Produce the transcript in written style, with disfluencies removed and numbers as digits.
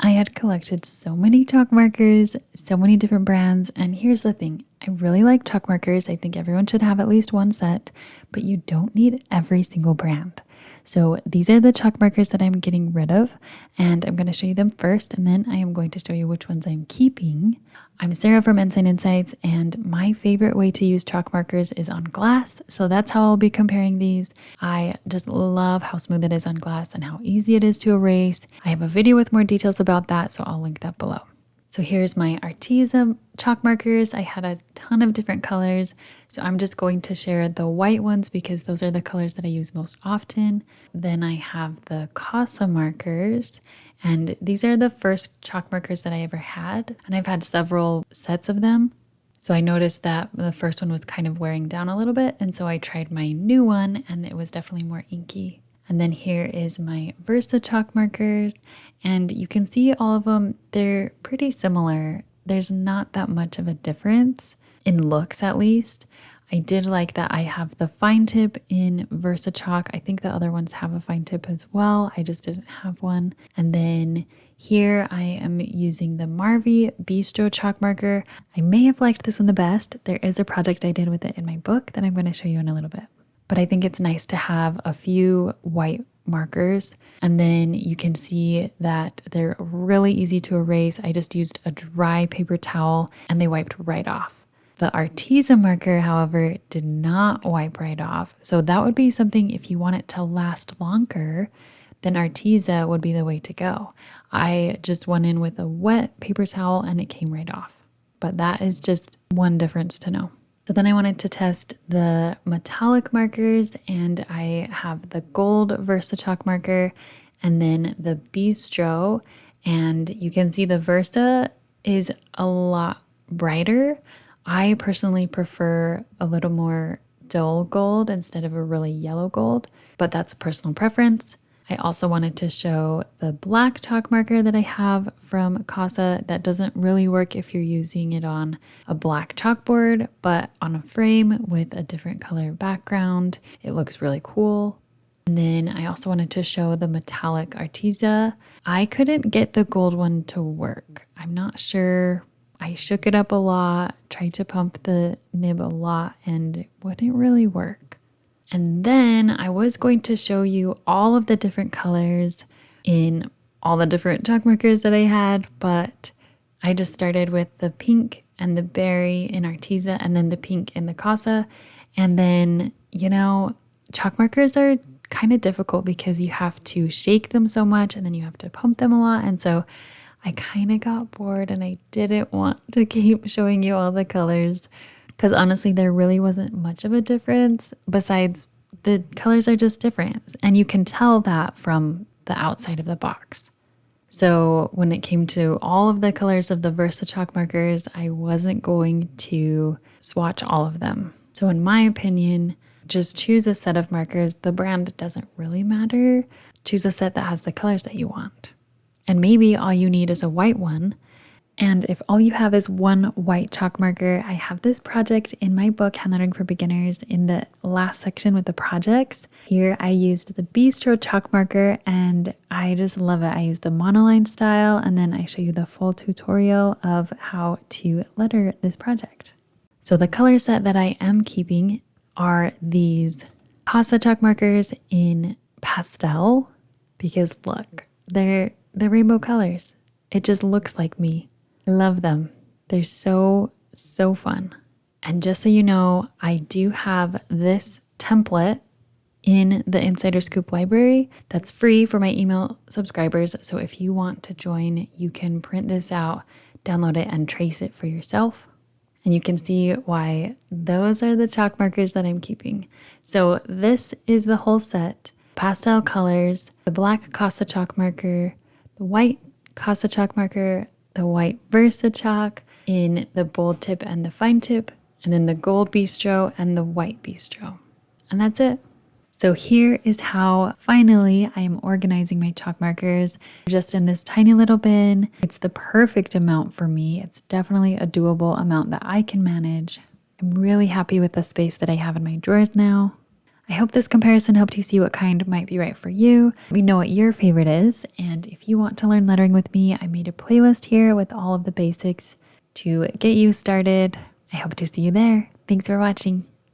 I had collected so many chalk markers, so many different brands, and here's the thing. I really like chalk markers. I think everyone should have at least one set, but you don't need every single brand. So these are the chalk markers that I'm getting rid of, and I'm going to show you them first, and then I am going to show you which ones I'm keeping. I'm Sarah from Ensign Insights, and my favorite way to use chalk markers is on glass, so that's how I'll be comparing these. I just love how smooth it is on glass and how easy it is to erase. I have a video with more details about that, so I'll link that below. So here's my Artisan chalk markers. I had a ton of different colors, so I'm just going to share the white ones because those are the colors that I use most often. Then I have the Casa markers, and these are the first chalk markers that I ever had, and I've had several sets of them. So I noticed that the first one was kind of wearing down a little bit, and so I tried my new one, and it was definitely more inky. And then here is my Versa chalk markers, and you can see all of them, they're pretty similar. There's not that much of a difference, in looks at least. I did like that I have the fine tip in Versa chalk. I think the other ones have a fine tip as well. I just didn't have one. And then here I am using the Marvy Bistro chalk marker. I may have liked this one the best. There is a project I did with it in my book that I'm going to show you in a little bit. But I think it's nice to have a few white markers, and then you can see that they're really easy to erase. I just used a dry paper towel and they wiped right off. The Artisan marker, however, did not wipe right off. So that would be something, if you want it to last longer, then Artisan would be the way to go. I just went in with a wet paper towel and it came right off. But that is just one difference to know. So then I wanted to test the metallic markers, and I have the gold Versa chalk marker and then the Bistro, and you can see the Versa is a lot brighter. I personally prefer a little more dull gold instead of a really yellow gold, but that's a personal preference. I also wanted to show the black chalk marker that I have from Casa. That doesn't really work if you're using it on a black chalkboard, but on a frame with a different color background, it looks really cool. And then I also wanted to show the metallic Artisan. I couldn't get the gold one to work. I'm not sure. I shook it up a lot, tried to pump the nib a lot, and it wouldn't really work. And then I was going to show you all of the different colors in all the different chalk markers that I had, but I just started with the pink and the berry in Artisan and then the pink in the Casa. And then, you know, chalk markers are kind of difficult because you have to shake them so much and then you have to pump them a lot. And so I kind of got bored and I didn't want to keep showing you all the colors. Because honestly, there really wasn't much of a difference besides the colors are just different. And you can tell that from the outside of the box. So when it came to all of the colors of the Versa chalk markers, I wasn't going to swatch all of them. So in my opinion, just choose a set of markers. The brand doesn't really matter. Choose a set that has the colors that you want. And maybe all you need is a white one. And if all you have is one white chalk marker, I have this project in my book, Handlettering for Beginners, in the last section with the projects. Here I used the Bistro chalk marker and I just love it. I used the monoline style, and then I show you the full tutorial of how to letter this project. So the color set that I am keeping are these Casa chalk markers in pastel, because look, they're rainbow colors. It just looks like me. I love them. They're so fun. And just so you know, I do have this template in the Insider Scoop library that's free for my email subscribers. So if you want to join, you can print this out, download it, and trace it for yourself. And you can see why those are the chalk markers that I'm keeping. So this is the whole set. Pastel colors, the black Casa chalk marker, the white Casa chalk marker, the white Versa chalk in the bold tip and the fine tip, and then the gold Bistro and the white Bistro. And that's it. So here is how finally I am organizing my chalk markers just in this tiny little bin. It's the perfect amount for me. It's definitely a doable amount that I can manage. I'm really happy with the space that I have in my drawers now. I hope this comparison helped you see what kind might be right for you. Let me know what your favorite is. And if you want to learn lettering with me, I made a playlist here with all of the basics to get you started. I hope to see you there. Thanks for watching.